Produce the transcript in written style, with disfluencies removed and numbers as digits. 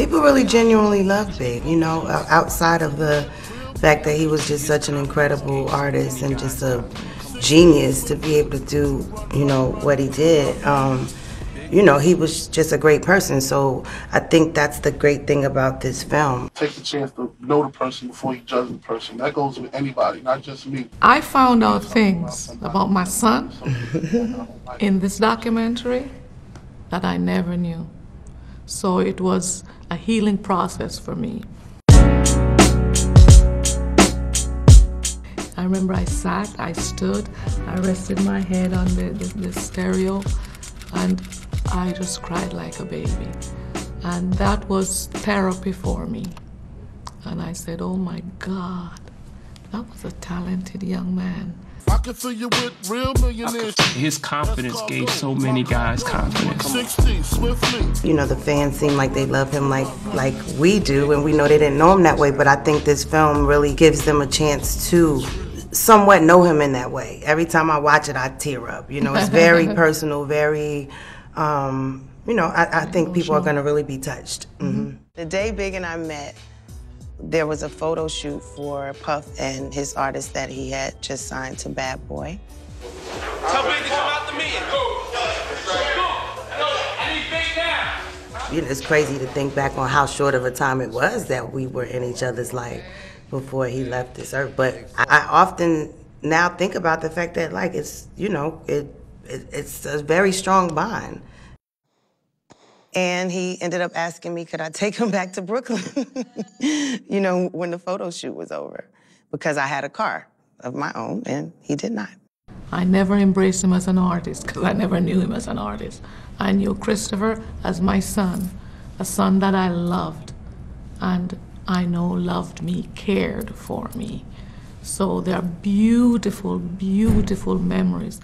People really genuinely love Big, you know, outside of the fact that he was just such an incredible artist and just a genius to be able to do, you know, what he did. You know, he was just a great person, so I think that's the great thing about this film. Take the chance to know the person before you judge the person. That goes with anybody, not just me. I found out things about my son in this documentary that I never knew. So it was a healing process for me. I remember I sat, I stood, I rested my head on the stereo, and I just cried like a baby. And that was therapy for me. And I said, oh my God, that was a talented young man. I can fill you with real millionaires. His confidence gave so many guys confidence. You know, the fans seem like they love him like we do, and we know they didn't know him that way, but I think this film really gives them a chance to somewhat know him in that way. Every time I watch it, I tear up. You know, it's very personal, very, you know, I think people are gonna really be touched. The day Big and I met, there was a photo shoot for Puff and his artist that he had just signed to Bad Boy. Tell Big to come out the meeting. I need Big now. You know, it's crazy to think back on how short of a time it was that we were in each other's life before he left this earth. But I often now think about the fact that, like, it's, you know, it's a very strong bond. And he ended up asking me, could I take him back to Brooklyn, you know, when the photo shoot was over, because I had a car of my own, and he did not. I never embraced him as an artist, because I never knew him as an artist. I knew Christopher as my son, a son that I loved, and I know loved me, cared for me. So they are beautiful, beautiful memories.